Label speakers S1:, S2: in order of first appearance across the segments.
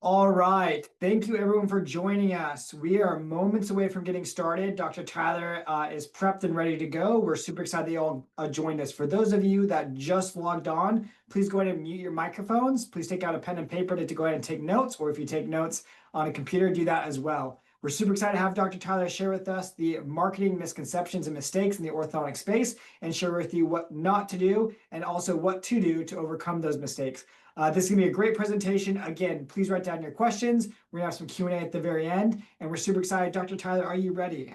S1: All right. Thank you, everyone, for joining us. We are moments away from getting started. Dr. Tyler is prepped and ready to go. We're super excited that you all joined us. For those of you that just logged on, please go ahead and mute your microphones. Please take out a pen and paper to go ahead and take notes, or if you take notes on a computer, do that as well. We're super excited to have Dr. Tyler share with us the marketing misconceptions and mistakes in the orthodontic space and share with you what not to do and also what to do to overcome those mistakes. This is going to be a great presentation. Again, please write down your questions. We're going to have some Q&A at the very end, and we're super excited. Dr. Tyler, are you ready?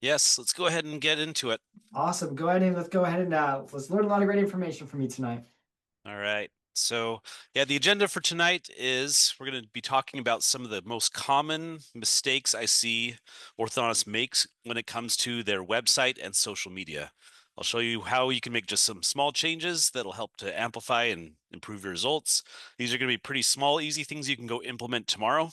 S2: Yes, let's go ahead and get into it.
S1: Awesome. Let's go ahead and let's learn a lot of great information from you tonight.
S2: All right. So, yeah, the agenda for tonight is we're going to be talking about some of the most common mistakes I see orthodontists makes when it comes to their website and social media. I'll show you how you can make just some small changes that'll help to amplify and improve your results. These are going to be pretty small, easy things you can go implement tomorrow.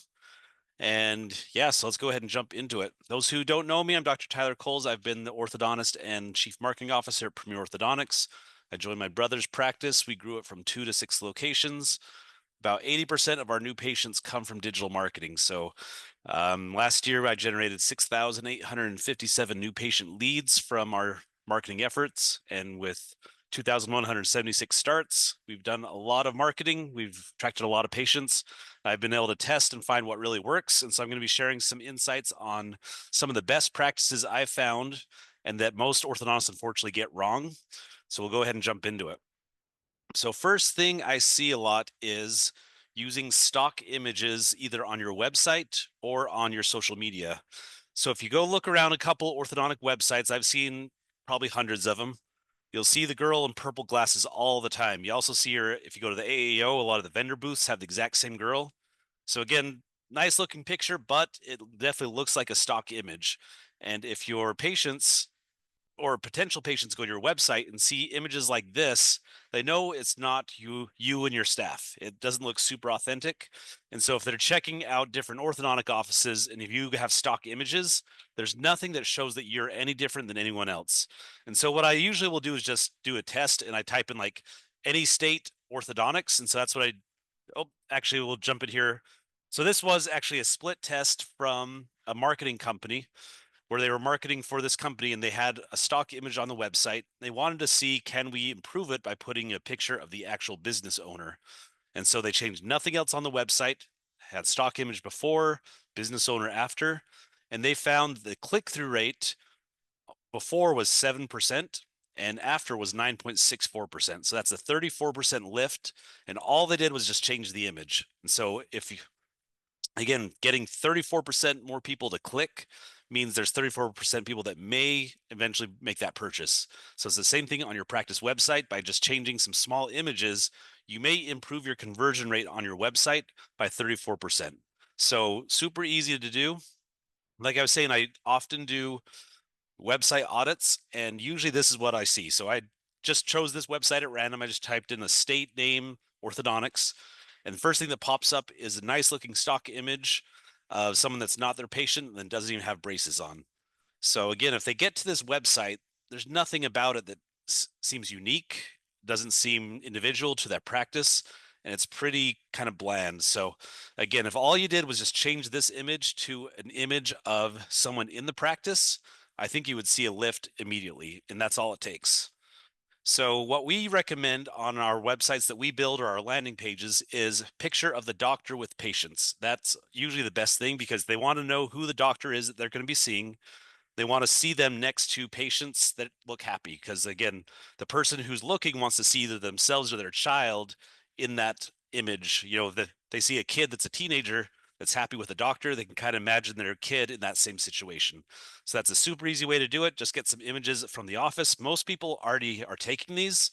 S2: And yeah, so let's go ahead and jump into it. Those who don't know me, I'm Dr. Tyler Coles. I've been the orthodontist and chief marketing officer at Premier Orthodontics. I joined my brother's practice. We grew it from 2 to 6 locations. About 80% of our new patients come from digital marketing. So last year, I generated 6,857 new patient leads from our marketing efforts. And with 2,176 starts, we've done a lot of marketing. We've attracted a lot of patients. I've been able to test and find what really works. And so I'm going to be sharing some insights on some of the best practices I've found and that most orthodontists unfortunately get wrong. So we'll go ahead and jump into it. So first thing I see a lot is using stock images either on your website or on your social media. So if you go look around a couple orthodontic websites, I've seen probably hundreds of them. You'll see the girl in purple glasses all the time. You also see her if you go to the AAO, a lot of the vendor booths have the exact same girl. So again, nice looking picture, but it definitely looks like a stock image. And if your patients or potential patients go to your website and see images like this, they know it's not you and your staff. It doesn't look super authentic. And so if they're checking out different orthodontic offices and if you have stock images, there's nothing that shows that you're any different than anyone else. And so what I usually will do is just do a test and I type in like any state orthodontics. And so that's what actually we'll jump in here. So this was actually a split test from a marketing company where they were marketing for this company and they had a stock image on the website. They wanted to see, can we improve it by putting a picture of the actual business owner? And so they changed nothing else on the website, had stock image before, business owner after, and they found the click-through rate before was 7% and after was 9.64%. So that's a 34% lift. And all they did was just change the image. And so if you, again, getting 34% more people to click means there's 34% people that may eventually make that purchase. So it's the same thing on your practice website. By just changing some small images, you may improve your conversion rate on your website by 34%. So super easy to do. Like I was saying, I often do website audits, and usually this is what I see. So I just chose this website at random. I just typed in a state name, orthodontics, and the first thing that pops up is a nice looking stock image of someone that's not their patient and doesn't even have braces on. So again, if they get to this website, there's nothing about it that seems unique, doesn't seem individual to that practice, and it's pretty kind of bland. So again, if all you did was just change this image to an image of someone in the practice, I think you would see a lift immediately, and that's all it takes. So what we recommend on our websites that we build or our landing pages is picture of the doctor with patients. That's usually the best thing because they want to know who the doctor is that they're going to be seeing. They want to see them next to patients that look happy because again, the person who's looking wants to see either themselves or their child in that image. You know, that they see a kid that's a teenager that's happy with a doctor, they can kind of imagine their kid in that same situation. So that's a super easy way to do it. Just get some images from the office. Most people already are taking these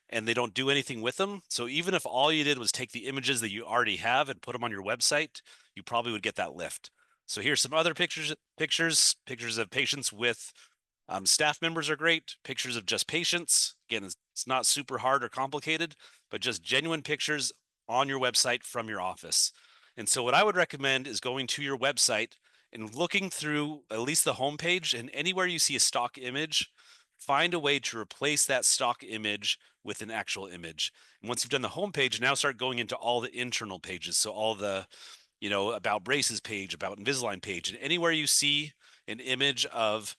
S2: and they don't do anything with them. So even if all you did was take the images that you already have and put them on your website, you probably would get that lift. So here's some other pictures of patients with staff members are great. Pictures of just patients. Again, it's not super hard or complicated, but just genuine pictures on your website from your office. And so what I would recommend is going to your website and looking through at least the homepage, and anywhere you see a stock image, find a way to replace that stock image with an actual image. And once you've done the homepage, now start going into all the internal pages. So all the about braces page, about Invisalign page, and anywhere you see an image of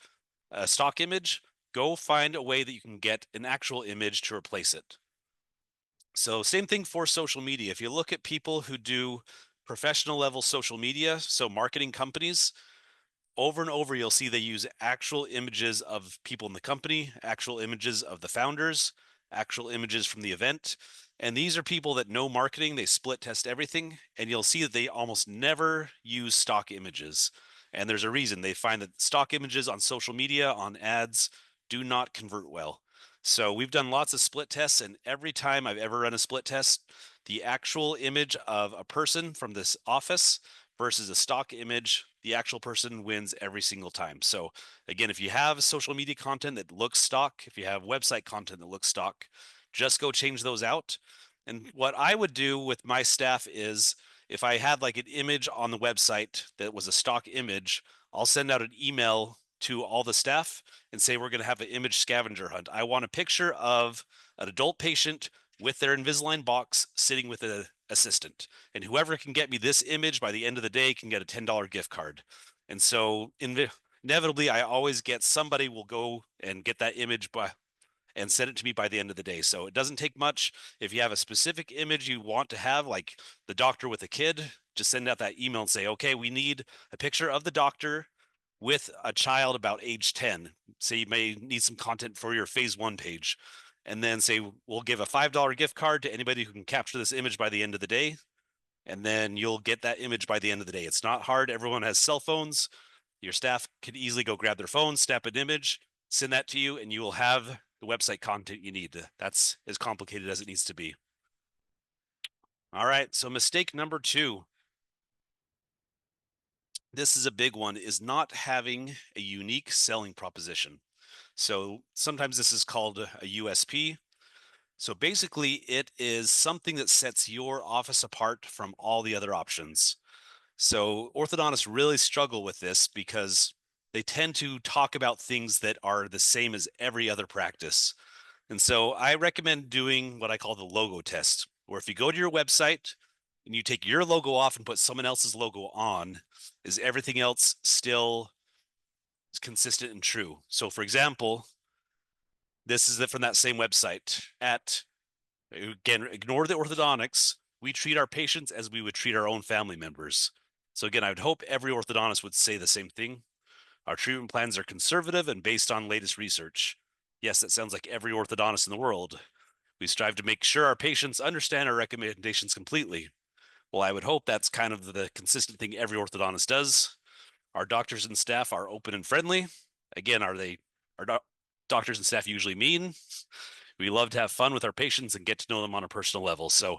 S2: a stock image, go find a way that you can get an actual image to replace it. So same thing for social media. If you look at people who do professional level social media, so marketing companies, over and over, you'll see they use actual images of people in the company, actual images of the founders, actual images from the event. And these are people that know marketing, they split test everything, and you'll see that they almost never use stock images. And there's a reason. They find that stock images on social media, on ads, do not convert well. So we've done lots of split tests, and every time I've ever run a split test, the actual image of a person from this office versus a stock image, the actual person wins every single time. So again, if you have social media content that looks stock, if you have website content that looks stock, just go change those out. And what I would do with my staff is if I had like an image on the website that was a stock image, I'll send out an email to all the staff and say, we're going to have an image scavenger hunt. I want a picture of an adult patient with their Invisalign box sitting with an assistant. And whoever can get me this image by the end of the day can get a $10 gift card. And so inevitably, I always get somebody will go and get that image by and send it to me by the end of the day. So it doesn't take much. If you have a specific image you want to have, like the doctor with a kid, just send out that email and say, okay, we need a picture of the doctor with a child about age 10. Say you may need some content for your phase 1 page. And then say, we'll give a $5 gift card to anybody who can capture this image by the end of the day. And then you'll get that image by the end of the day. It's not hard. Everyone has cell phones. Your staff can easily go grab their phone, snap an image, send that to you, and you will have the website content you need. That's as complicated as it needs to be. All right, so mistake number 2. This is a big one, is not having a unique selling proposition. So sometimes this is called a USP. So basically, it is something that sets your office apart from all the other options. So orthodontists really struggle with this because they tend to talk about things that are the same as every other practice. And so I recommend doing what I call the logo test, where if you go to your website and you take your logo off and put someone else's logo on, is everything else still consistent and true? So for example, this is from that same website. Again, ignore the orthodontics. We treat our patients as we would treat our own family members. So again, I would hope every orthodontist would say the same thing. Our treatment plans are conservative and based on latest research. Yes, that sounds like every orthodontist in the world. We strive to make sure our patients understand our recommendations completely. Well, I would hope that's kind of the consistent thing every orthodontist does. Our doctors and staff are open and friendly. Again, are doctors and staff usually mean? We love to have fun with our patients and get to know them on a personal level. So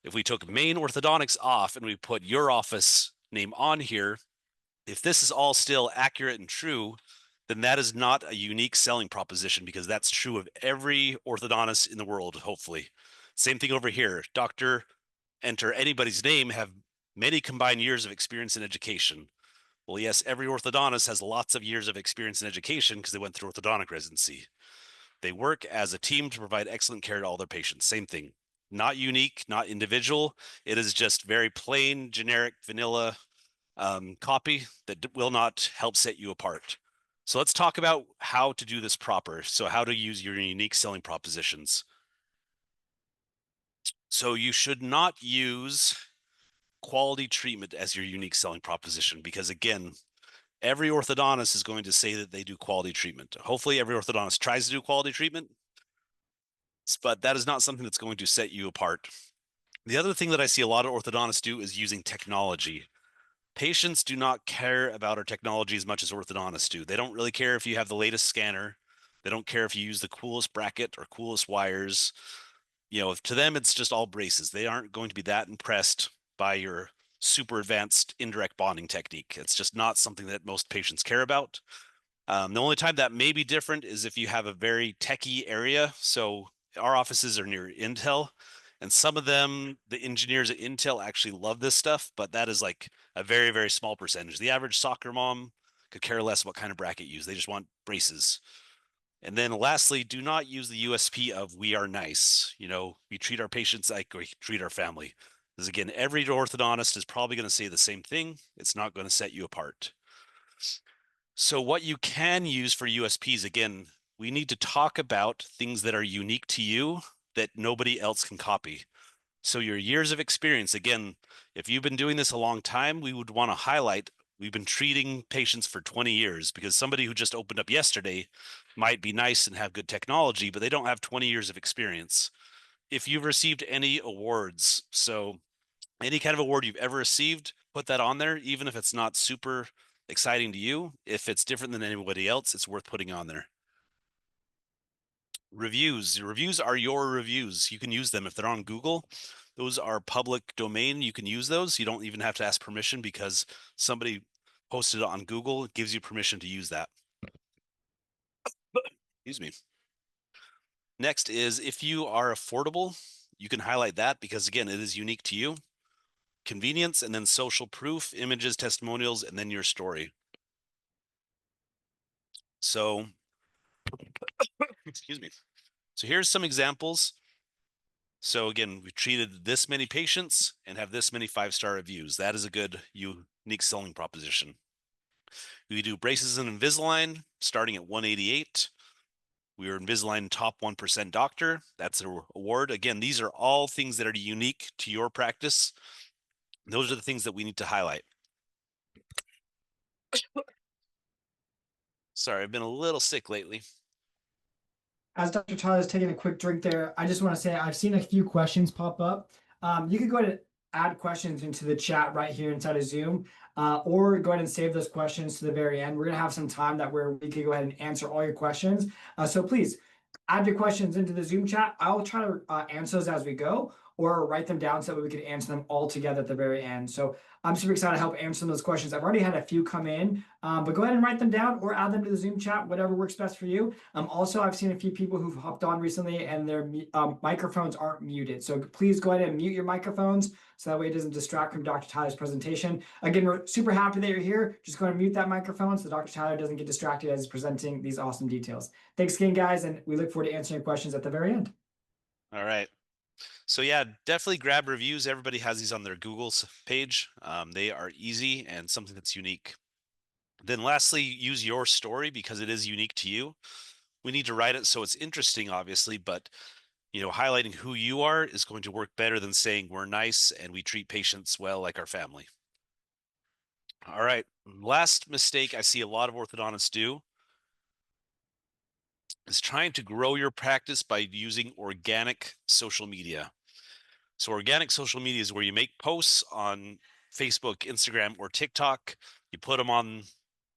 S2: if we took main orthodontics off and we put your office name on here, if this is all still accurate and true, then that is not a unique selling proposition because that's true of every orthodontist in the world, hopefully. Same thing over here. Doctor, enter anybody's name, have many combined years of experience in education. Well, yes, every orthodontist has lots of years of experience in education because they went through orthodontic residency. They work as a team to provide excellent care to all their patients. Same thing. Not unique, not individual. It is just very plain, generic, vanilla copy that will not help set you apart. So let's talk about how to do this proper. So how to use your unique selling propositions. So you should not use quality treatment as your unique selling proposition because again, every orthodontist is going to say that they do quality treatment. Hopefully every orthodontist tries to do quality treatment, but that is not something that's going to set you apart. The other thing that I see a lot of orthodontists do is using technology. Patients do not care about our technology as much as orthodontists do. They don't really care if you have the latest scanner. They don't care if you use the coolest bracket or coolest wires. To them, it's just all braces. They aren't going to be that impressed by your super advanced indirect bonding technique. It's just not something that most patients care about. The only time that may be different is if you have a very techie area. So our offices are near Intel, and some of them, the engineers at Intel actually love this stuff, but that is like a very, very small percentage. The average soccer mom could care less what kind of bracket you use. They just want braces. And then lastly, do not use the USP of we are nice. We treat our patients like we treat our family. Because again, every orthodontist is probably going to say the same thing. It's not going to set you apart. So what you can use for USPs, again, we need to talk about things that are unique to you that nobody else can copy. So your years of experience, again, if you've been doing this a long time, we would want to highlight we've been treating patients for 20 years, because somebody who just opened up yesterday might be nice and have good technology, but they don't have 20 years of experience. If you've received any awards, so any kind of award you've ever received, put that on there, even if it's not super exciting to you. If it's different than anybody else, it's worth putting on there. Reviews. Reviews are your reviews. You can use them if they're on Google. Those are public domain. You can use those. You don't even have to ask permission, because somebody posted it on Google. It gives you permission to use that. Excuse me. Next is if you are affordable, you can highlight that, because again, it is unique to you. Convenience, and then social proof, images, testimonials, and then your story. So, excuse me. So here's some examples. So again, we treated this many patients and have this many 5-star reviews. That is a good unique selling proposition. We do braces and Invisalign starting at 188. We are Invisalign top 1% doctor. That's an award. Again, these are all things that are unique to your practice. Those are the things that we need to highlight. Sorry, I've been a little sick lately.
S1: As Dr. Tyler's taking a quick drink there, I just want to say I've seen a few questions pop up. You could go ahead and add questions into the chat right here inside of Zoom, or go ahead and save those questions to the very end. We're going to have some time that where we could go ahead and answer all your questions. So please add your questions into the Zoom chat. I'll try to answer those as we go, or write them down so that we can answer them all together at the very end. So I'm super excited to help answer those questions. I've already had a few come in, but go ahead and write them down or add them to the Zoom chat, whatever works best for you. Also, I've seen a few people who've hopped on recently and their microphones aren't muted. So please go ahead and mute your microphones so that way it doesn't distract from Dr. Tyler's presentation. Again, we're super happy that you're here. Just go ahead and mute that microphone so Dr. Tyler doesn't get distracted as he's presenting these awesome details. Thanks again, guys, and we look forward to answering your questions at the very end.
S2: All right. So yeah, definitely grab reviews. Everybody has these on their Google page. They are easy and something that's unique. Then lastly, use your story, because it is unique to you. We need to write it so it's interesting, obviously, but highlighting who you are is going to work better than saying we're nice and we treat patients well like our family. All right. Last mistake I see a lot of orthodontists do is trying to grow your practice by using organic social media. So organic social media is where you make posts on Facebook, Instagram, or TikTok. You put them on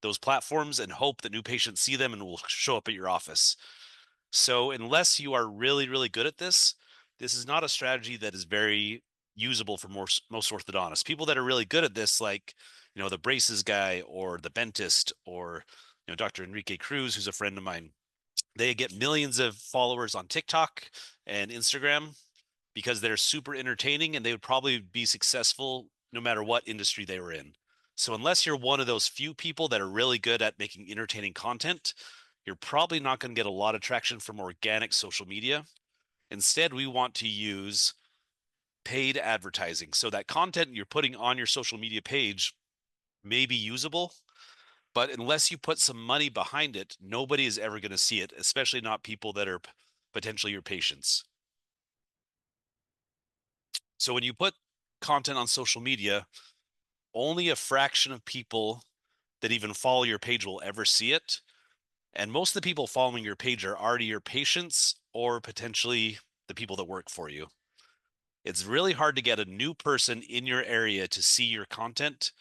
S2: those platforms and hope that new patients see them and will show up at your office. So unless you are really, really good at this, this is not a strategy that is very usable for most orthodontists. People that are really good at this, like, the braces guy or the dentist or, Dr. Enrique Cruz, who's a friend of mine, they get millions of followers on TikTok and Instagram because they're super entertaining, and they would probably be successful no matter what industry they were in. So unless you're one of those few people that are really good at making entertaining content, you're probably not going to get a lot of traction from organic social media. Instead, we want to use paid advertising. So that content you're putting on your social media page may be usable, but unless you put some money behind it, nobody is ever going to see it, especially not people that are potentially your patients. So when you put content on social media, only a fraction of people that even follow your page will ever see it. And most of the people following your page are already your patients or potentially the people that work for you. It's really hard to get a new person in your area to see your content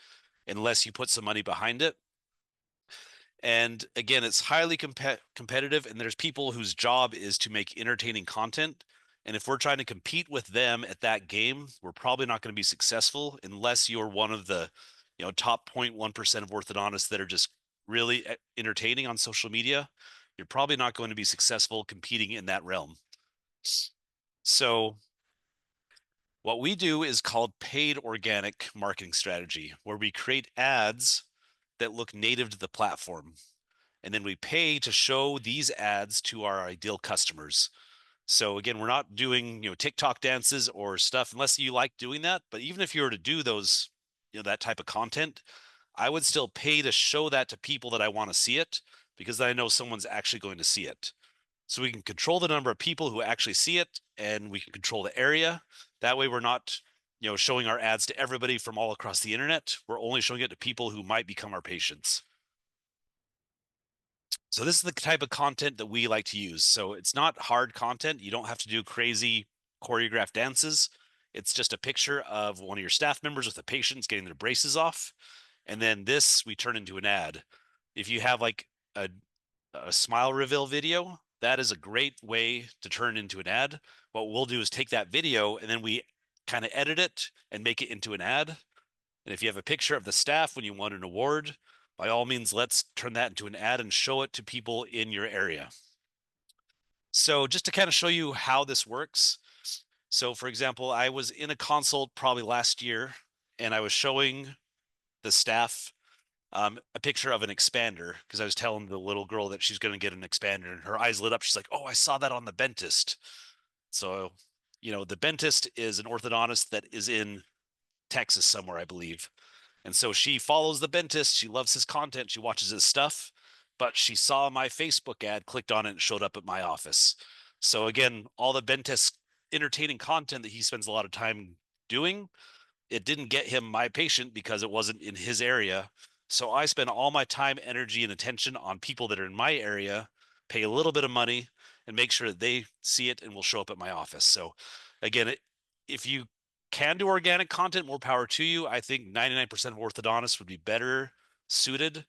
S2: unless you put some money behind it. And again, it's highly competitive, and there's people whose job is to make entertaining content. And if we're trying to compete with them at that game, we're probably not going to be successful unless you're one of the, top 0.1% of orthodontists that are just really entertaining on social media. You're probably not going to be successful competing in that realm. So what we do is called paid organic marketing strategy, where we create ads that look native to the platform. And then we pay to show these ads to our ideal customers. So again, we're not doing, TikTok dances or stuff unless you like doing that. But even if you were to do those, that type of content, I would still pay to show that to people that I want to see it because I know someone's actually going to see it. So we can control the number of people who actually see it and we can control the area. That way we're not, showing our ads to everybody from all across the internet. We're only showing it to people who might become our patients. So this is the type of content that we like to use. So it's not hard content. You don't have to do crazy choreographed dances. It's just a picture of one of your staff members with the patients getting their braces off. And then this we turn into an ad. If you have like a smile reveal video, that is a great way to turn into an ad. What we'll do is take that video and then we kind of edit it and make it into an ad. And if you have a picture of the staff when you won an award, by all means, let's turn that into an ad and show it to people in your area. So just to kind of show you how this works. So for example, I was in a consult probably last year and I was showing the staff a picture of an expander because I was telling the little girl that she's going to get an expander and her eyes lit up. She's like, "Oh, I saw that on the Dentist." So, the Dentist is an orthodontist that is in Texas somewhere, I believe. And so she follows the Dentist. She loves his content. She watches his stuff, but she saw my Facebook ad, clicked on it, and showed up at my office. So again, all the Dentist entertaining content that he spends a lot of time doing, it didn't get him my patient because it wasn't in his area. So I spend all my time, energy, and attention on people that are in my area, pay a little bit of money, and make sure that they see it and will show up at my office. So again, if you can do organic content, more power to you. I think 99% of orthodontists would be better suited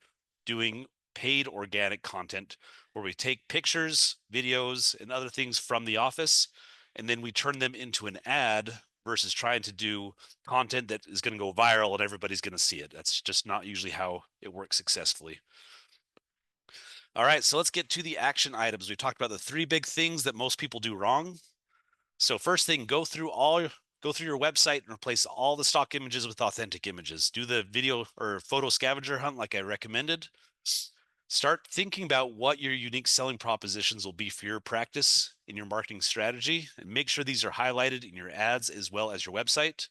S2: doing paid organic content where we take pictures, videos, and other things from the office, and then we turn them into an ad versus trying to do content that is going to go viral and everybody's going to see it. That's just not usually how it works successfully. All right, so let's get to the action items. We talked about the three big things that most people do wrong. So first thing, go through your website and replace all the stock images with authentic images. Do the video or photo scavenger hunt like I recommended. Start thinking about what your unique selling propositions will be for your practice in your marketing strategy, and make sure these are highlighted in your ads as well as your website.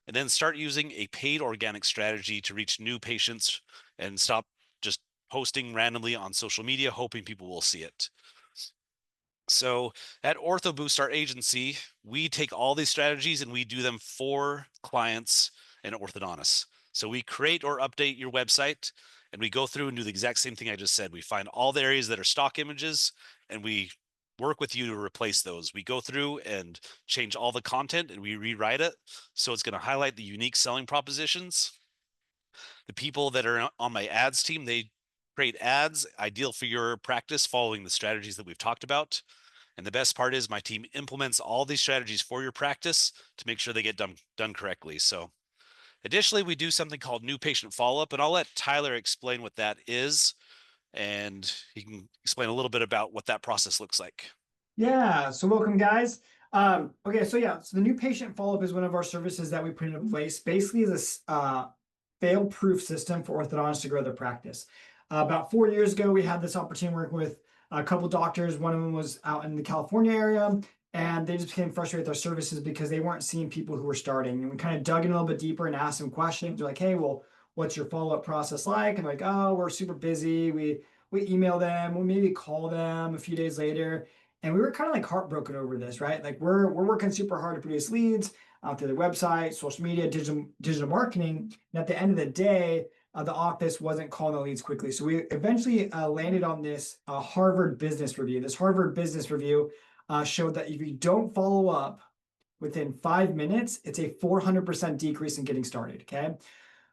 S2: And then start using a paid organic strategy to reach new patients and stop just posting randomly on social media, hoping people will see it. So at Ortho-Boost, our agency, we take all these strategies and we do them for clients and orthodontists. So we create or update your website and we go through and do the exact same thing I just said. We find all the areas that are stock images and we work with you to replace those. We go through and change all the content and we rewrite it. So it's going to highlight the unique selling propositions. The people that are on my ads team, they create ads ideal for your practice following the strategies that we've talked about. And the best part is my team implements all these strategies for your practice to make sure they get done correctly. So additionally, we do something called new patient follow-up, and I'll let Tyler explain what that is, and he can explain a little bit about what that process looks like.
S1: Yeah, so welcome guys. Okay, so yeah, so the new patient follow-up is one of our services that we put into place. Basically, is a fail-proof system for orthodontists to grow their practice. About 4 years ago, we had this opportunity working with a couple doctors. One of them was out in the California area, and they just became frustrated with our services because they weren't seeing people who were starting. And we kind of dug in a little bit deeper and asked them questions. They're like, "Hey, well, what's your follow-up process like?" And they're like, "Oh, we're super busy. We email them, we'll maybe call them a few days later." And we were kind of like heartbroken over this, right? Like we're working super hard to produce leads through the website, social media, digital marketing. And at the end of the day, the office wasn't calling the leads quickly. So we eventually landed on this Harvard Business Review. This Harvard Business Review showed that if you don't follow up within 5 minutes, it's a 400% decrease in getting started. Okay.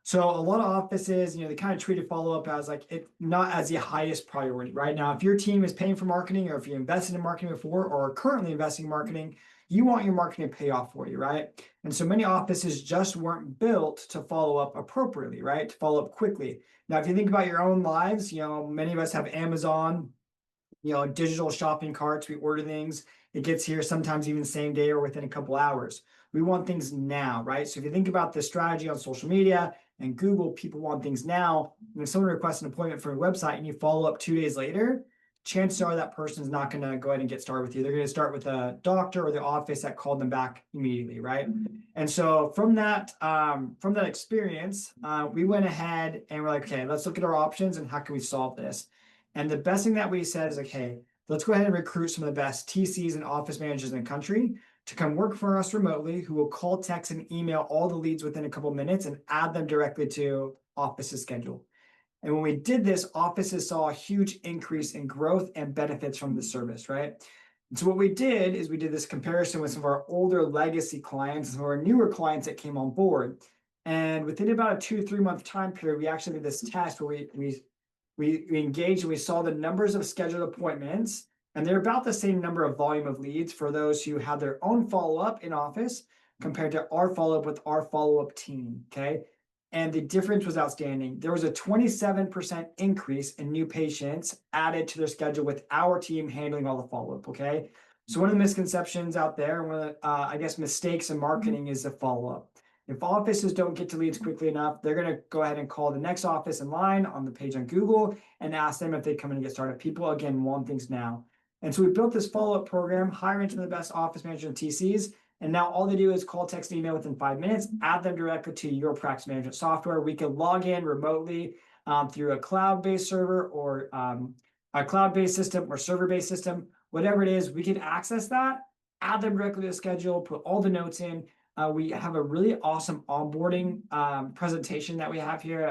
S1: So a lot of offices, they kind of treat follow-up as like it not as the highest priority. Right now, if your team is paying for marketing, or if you invested in marketing before or are currently investing in marketing, you want your marketing to pay off for you, right? And so many offices just weren't built to follow up appropriately, right? To follow up quickly. Now, if you think about your own lives, many of us have Amazon, digital shopping carts. We order things, it gets here sometimes even same day or within a couple hours. We want things now, right? So if you think about the strategy on social media and Google, people want things now. And if someone requests an appointment for a website and you follow up 2 days later, chances are that person's not going to go ahead and get started with you. They're going to start with a doctor or the office that called them back immediately, right? And so from that experience, we went ahead and we're like, okay, let's look at our options and how can we solve this. And the best thing that we said is like, hey, let's go ahead and recruit some of the best TCs and office managers in the country to come work for us remotely, who will call, text, and email all the leads within a couple minutes and add them directly to office's schedule. And when we did this, offices saw a huge increase in growth and benefits from the service, right? And so what we did is we did this comparison with some of our older legacy clients and some of our newer clients that came on board. And within about a 2 to 3 month time period, we actually did this test where we engaged and we saw the numbers of scheduled appointments, and they're about the same number of volume of leads for those who had their own follow-up in office compared to our follow-up with our follow-up team. Okay. And the difference was outstanding. There was a 27% increase in new patients added to their schedule with our team handling all the follow-up. Okay. So one of the misconceptions out there, one of the, I guess, mistakes in marketing is the follow-up. If offices don't get to leads quickly enough, they're going to go ahead and call the next office in line on the page on Google and ask them if they come in and get started. People, again, want things now. And so we built this follow-up program, hiring some of the best office managers and TCs. And now all they do is call, text, and email within 5 minutes, add them directly to your practice management software. We can log in remotely through a cloud-based server or a cloud-based system or server-based system, whatever it is, we can access that, add them directly to the schedule, put all the notes in. We have a really awesome onboarding presentation that we have here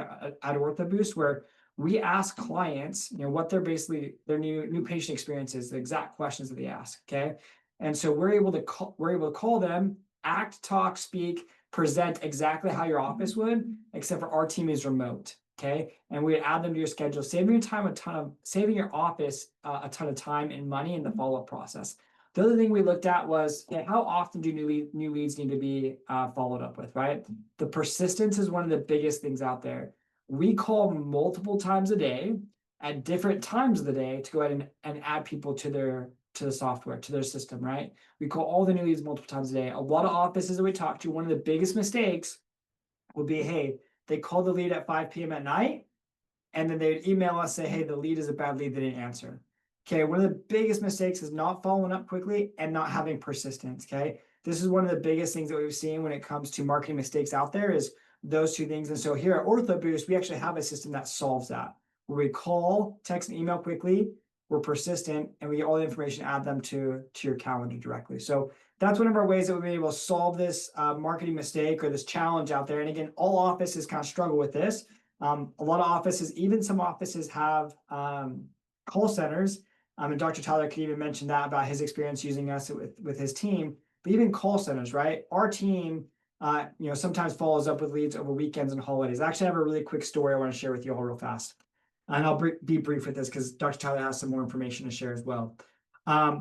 S1: at Ortho-Boost, where we ask clients, what their new patient experience is, the exact questions that they ask. Okay. And so we're able to call them, act, talk, speak, present exactly how your office would, except for our team is remote. Okay. And we add them to your schedule, saving your office a ton of time and money in the follow-up process. The other thing we looked at was how often do new leads need to be followed up with, right? The persistence is one of the biggest things out there. We call multiple times a day at different times of the day to go ahead and add people to the software, to their system, right? We call all the new leads multiple times a day. A lot of offices that we talk to, one of the biggest mistakes would be, hey, they call the lead at 5 p.m. at night, and then they would email us, say, hey, the lead is a bad lead, they didn't answer. Okay, one of the biggest mistakes is not following up quickly and not having persistence. Okay, this is one of the biggest things that we've seen when it comes to marketing mistakes out there is those two things. And so here at Ortho-Boost, we actually have a system that solves that, where we call, text, and email quickly, we're persistent, and we get all the information, add them to your calendar directly. So that's one of our ways that we've been able to solve this marketing mistake or this challenge out there. And again, all offices kind of struggle with this. A lot of offices, even some offices have call centers. And Dr. Tyler could even mention that about his experience using us with his team, but even call centers, right? Our team, sometimes follows up with leads over weekends and holidays. I actually have a really quick story I want to share with you all real fast. And I'll be brief with this because Dr. Tyler has some more information to share as well.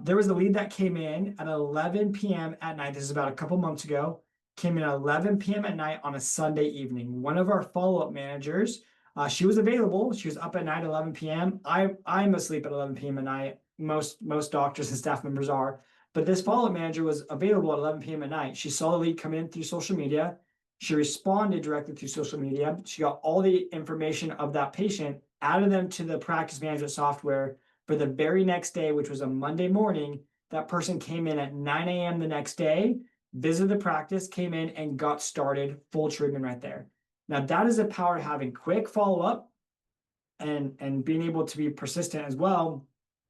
S1: There was a lead that came in at 11 p.m. at night. This is about a couple months ago. Came in at 11 p.m. at night on a Sunday evening. One of our follow-up managers, she was available. She was up at night at 11 p.m. I'm asleep at 11 p.m. at night. Most doctors and staff members are. But this follow-up manager was available at 11 p.m. at night. She saw the lead come in through social media. She responded directly through social media. She got all the information of that patient, added them to the practice management software for the very next day, which was a Monday morning. That person came in at 9 a.m. the next day, visited the practice, came in and got started, full treatment right there. Now that is the power of having quick follow-up and being able to be persistent as well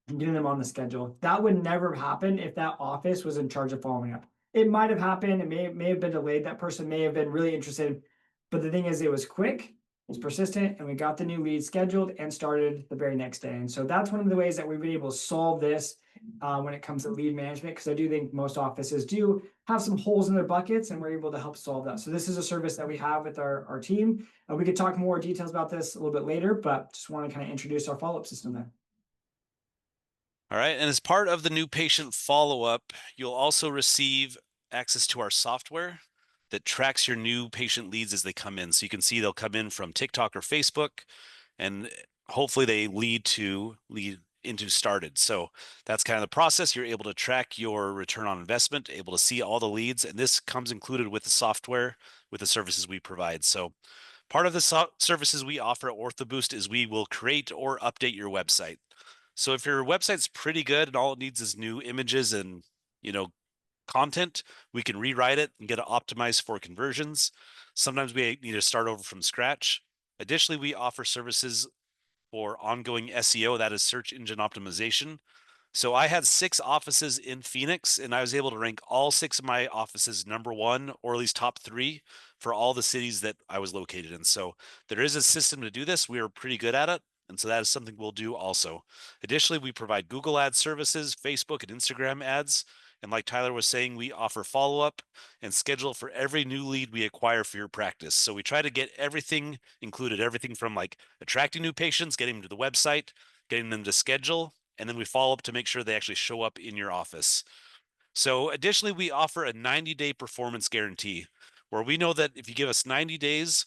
S1: and getting them on the schedule. That would never happen if that office was in charge of following up. It might have happened. It may have been delayed. That person may have been really interested. But the thing is, it was quick, it was persistent, and we got the new lead scheduled and started the very next day. And so that's one of the ways that we've been able to solve this when it comes to lead management, because I do think most offices do have some holes in their buckets, and we're able to help solve that. So this is a service that we have with our team. We could talk more details about this a little bit later, but just want to kind of introduce our follow-up system there.
S2: All right. And as part of the new patient follow-up, you'll also receive access to our software that tracks your new patient leads as they come in. So you can see they'll come in from TikTok or Facebook, and hopefully they lead into started. So that's kind of the process. You're able to track your return on investment, able to see all the leads, and this comes included with the software, with the services we provide. So part of the services we offer at Ortho-Boost is we will create or update your website. So if your website's pretty good and all it needs is new images and, you know, content, we can rewrite it and get it optimized for conversions. Sometimes we need to start over from scratch. Additionally, we offer services for ongoing SEO, that is search engine optimization. So I had 6 offices in Phoenix, and I was able to rank all 6 of my offices number 1 or at least top 3 for all the cities that I was located in. So there is a system to do this. We are pretty good at it. And so that is something we'll do also. Additionally, we provide Google Ads services, Facebook and Instagram ads. And like Tyler was saying, we offer follow up and schedule for every new lead we acquire for your practice. So we try to get everything included, everything from like attracting new patients, getting them to the website, getting them to schedule, and then we follow up to make sure they actually show up in your office. So additionally, we offer a 90-day performance guarantee where we know that if you give us 90 days,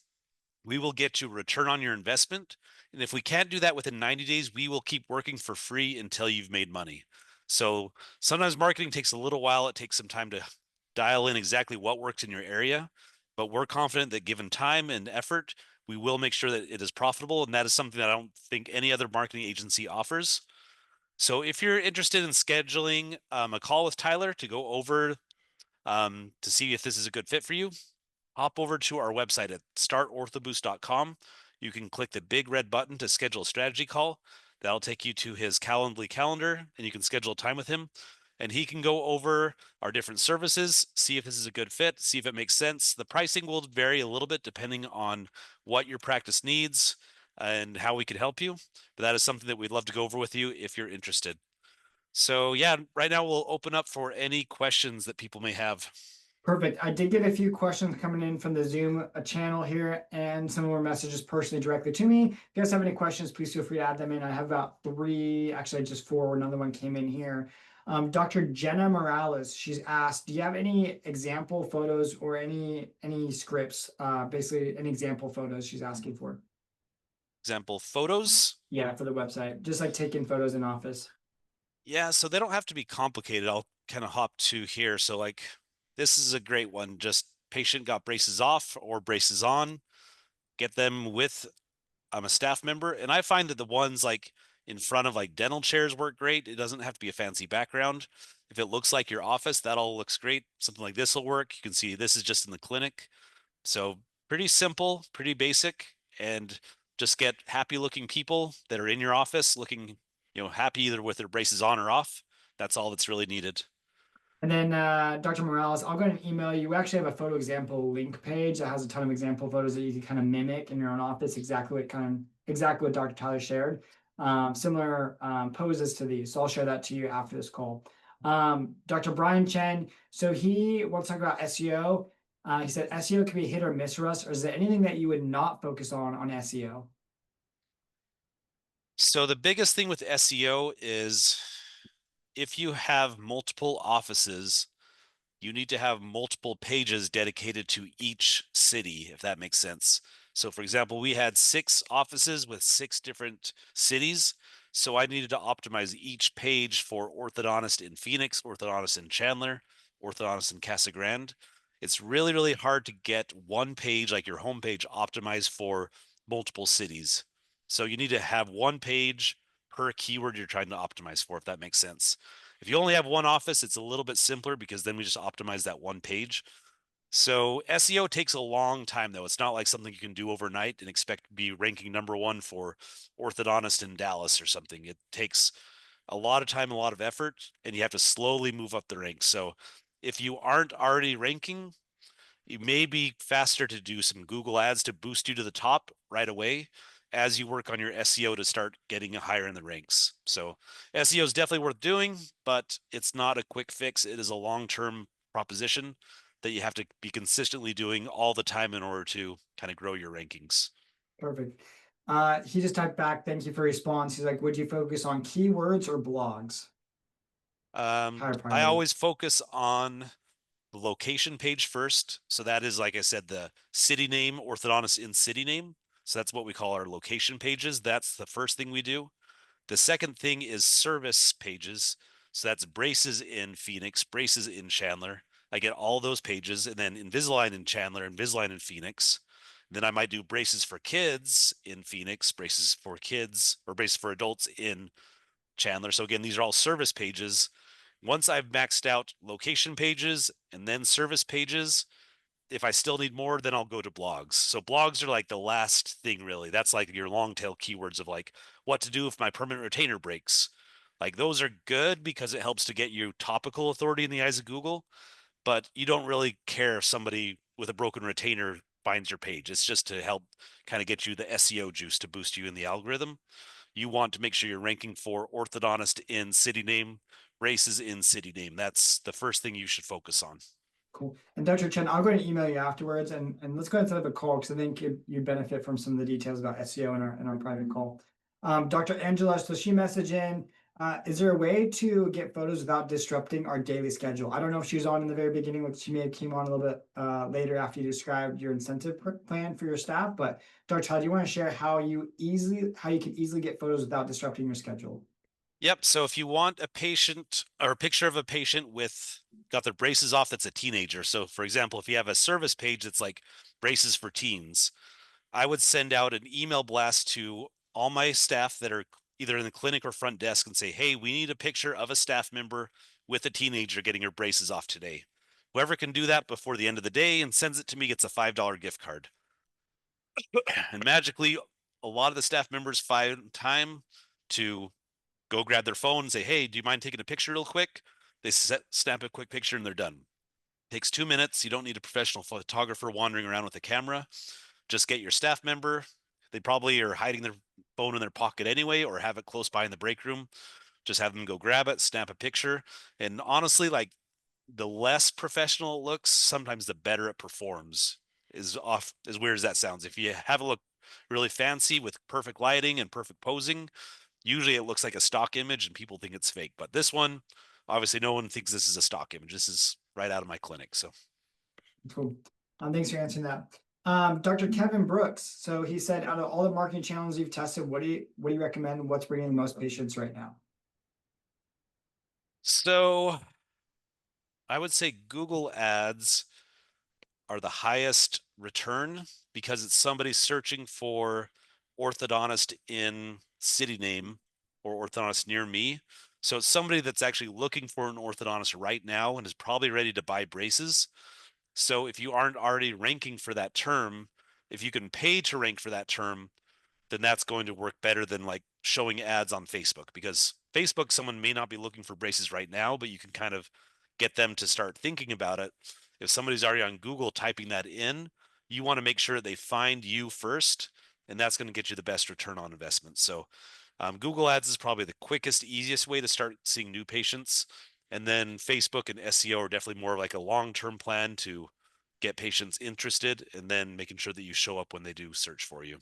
S2: we will get you a return on your investment. And if we can't do that within 90 days, we will keep working for free until you've made money. So sometimes marketing takes a little while. It takes some time to dial in exactly what works in your area, but we're confident that given time and effort, we will make sure that it is profitable. And that is something that I don't think any other marketing agency offers. So if you're interested in scheduling a call with Tyler to go over to see if this is a good fit for you, hop over to our website at startorthoboost.com. You can click the big red button to schedule a strategy call. That'll take you to his Calendly calendar, and you can schedule time with him. And he can go over our different services, see if this is a good fit, see if it makes sense. The pricing will vary a little bit depending on what your practice needs and how we can help you. But that is something that we'd love to go over with you if you're interested. So, yeah, right now we'll open up for any questions that people may have.
S1: Perfect. I did get a few questions coming in from the Zoom channel here and some more messages personally directly to me. If you guys have any questions, please feel free to add them in. I have about 3, actually just 4. Another one came in here. Dr. Jenna Morales, she's asked, do you have any example photos or any scripts? Basically, any example photos she's asking for.
S2: Example photos.
S1: Yeah, for the website, just like taking photos in office.
S2: Yeah, so they don't have to be complicated. I'll kind of hop to here. So, like, this is a great one. Just patient got braces off or braces on, get them with a staff member. And I find that the ones like in front of like dental chairs work great. It doesn't have to be a fancy background. If it looks like your office, that all looks great. Something like this will work. You can see this is just in the clinic. So pretty simple, pretty basic, and just get happy looking people that are in your office looking, happy either with their braces on or off. That's all that's really needed.
S1: And then Dr. Morales, I'll go ahead and email you. We actually have a photo example link page that has a ton of example photos that you can kind of mimic in your own office, exactly what Dr. Tyler shared. Similar poses to these. So I'll share that to you after this call. Dr. Brian Chen, so he wants to talk about SEO. He said SEO can be hit or miss for us, or is there anything that you would not focus on SEO?
S2: So the biggest thing with SEO is if you have multiple offices, you need to have multiple pages dedicated to each city, if that makes sense. So for example, we had 6 offices with 6 different cities. So I needed to optimize each page for orthodontist in Phoenix, orthodontist in Chandler, orthodontist in Casa Grande. It's really, really hard to get one page like your homepage optimized for multiple cities. So you need to have one page per keyword you're trying to optimize for, if that makes sense. If you only have one office, it's a little bit simpler because then we just optimize that one page. So SEO takes a long time though. It's not like something you can do overnight and expect to be ranking number 1 for orthodontist in Dallas or something. It takes a lot of time, a lot of effort, and you have to slowly move up the ranks. So if you aren't already ranking, it may be faster to do some Google ads to boost you to the top right away as you work on your SEO to start getting higher in the ranks. So SEO is definitely worth doing, but it's not a quick fix. It is a long-term proposition that you have to be consistently doing all the time in order to kind of grow your rankings.
S1: Perfect. He just typed back, thank you for your response. He's like, would you focus on keywords or blogs? Higher
S2: I
S1: priority.
S2: always focus on the location page first. So that is, like I said, the city name, orthodontist in city name. So that's what we call our location pages. That's the first thing we do. The second thing is service pages. So that's braces in Phoenix, braces in Chandler. I get all those pages, and then Invisalign in Chandler, Invisalign in Phoenix. Then I might do braces for kids in Phoenix, braces for kids or braces for adults in Chandler. So again, these are all service pages. Once I've maxed out location pages and then service pages, if I still need more, then I'll go to blogs. So blogs are like the last thing, really. That's like your long tail keywords of like what to do if my permanent retainer breaks. Like those are good because it helps to get you topical authority in the eyes of Google, but you don't really care if somebody with a broken retainer finds your page. It's just to help kind of get you the SEO juice to boost you in the algorithm. You want to make sure you're ranking for orthodontist in city name, braces in city name. That's the first thing you should focus on.
S1: Cool. And Dr. Chen, I'll go and email you afterwards, and let's go ahead and set up a call because I think you benefit from some of the details about SEO in our private call. Dr. Angela, so she messaged in, is there a way to get photos without disrupting our daily schedule? I don't know if she was on in the very beginning, but she may have came on a little bit later after you described your incentive plan for your staff. But Dr. Todd, do you want to share how you can easily get photos without disrupting your schedule?
S2: Yep. So if you want a patient or a picture of a patient with got their braces off that's a teenager. So for example, if you have a service page that's like braces for teens, I would send out an email blast to all my staff that are either in the clinic or front desk and say, hey, we need a picture of a staff member with a teenager getting her braces off today. Whoever can do that before the end of the day and sends it to me gets a $5 gift card. And magically, a lot of the staff members find time to go grab their phone and say, hey, do you mind taking a picture real quick? They snap a quick picture and they're done. Takes 2 minutes. You don't need a professional photographer wandering around with a camera. Just get your staff member. They probably are hiding their phone in their pocket anyway, or have it close by in the break room. Just have them go grab it, snap a picture. And honestly, like the less professional it looks, sometimes the better it performs. Is off as weird as that sounds. If you have it look really fancy with perfect lighting and perfect posing, usually it looks like a stock image and people think it's fake. But this one, obviously, no one thinks this is a stock image. This is right out of my clinic. So
S1: Cool. Thanks for answering that. Dr. Kevin Brooks. So he said, out of all the marketing channels you've tested, what do you recommend? What's bringing the most patients right now?
S2: So I would say Google ads are the highest return because it's somebody searching for orthodontist in city name or orthodontist near me. So it's somebody that's actually looking for an orthodontist right now and is probably ready to buy braces. So if you aren't already ranking for that term, if you can pay to rank for that term, then that's going to work better than like showing ads on Facebook, because Facebook, someone may not be looking for braces right now, but you can kind of get them to start thinking about it. If somebody's already on Google typing that in, you want to make sure they find you first, and that's going to get you the best return on investment. So Google Ads is probably the quickest, easiest way to start seeing new patients. And then Facebook and SEO are definitely more like a long-term plan to get patients interested, and then making sure that you show up when they do search for you.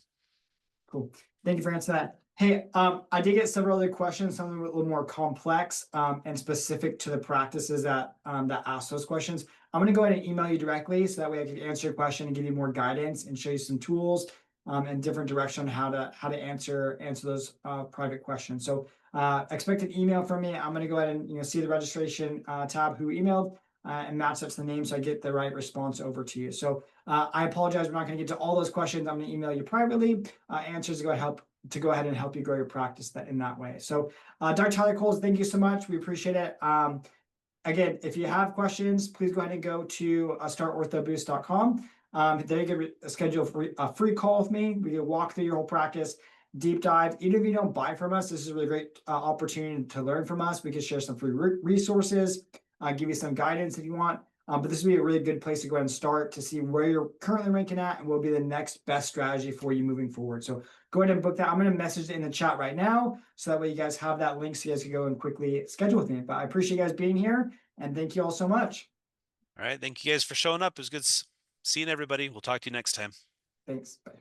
S1: Cool. Thank you for answering that. Hey, I did get several other questions, some of them a little more complex and specific to the practices that ask those questions. I'm going to go ahead and email you directly so that way I can answer your question and give you more guidance and show you some tools and different direction on how to answer those private questions. So expect an email from me. I'm going to go ahead and see the registration tab who emailed and match that to the name so I get the right response over to you. So I apologize, we're not going to get to all those questions. I'm going to email you privately answers to go ahead and help you grow your practice in that way. So Dr. Tyler Coles, thank you so much. We appreciate it. Again, if you have questions, please go ahead and go to startorthoboost.com. There you can schedule a free call with me. We can walk through your whole practice, deep dive. Even if you don't buy from us, this is a really great opportunity to learn from us. We can share some free resources, give you some guidance if you want. But this would be a really good place to go ahead and start to see where you're currently ranking at and what will be the next best strategy for you moving forward. So go ahead and book that. I'm going to message it in the chat right now. So that way you guys have that link so you guys can go and quickly schedule with me. But I appreciate you guys being here and thank you all so much.
S2: All right. Thank you guys for showing up. It was good seeing everybody. We'll talk to you next time.
S1: Thanks. Bye.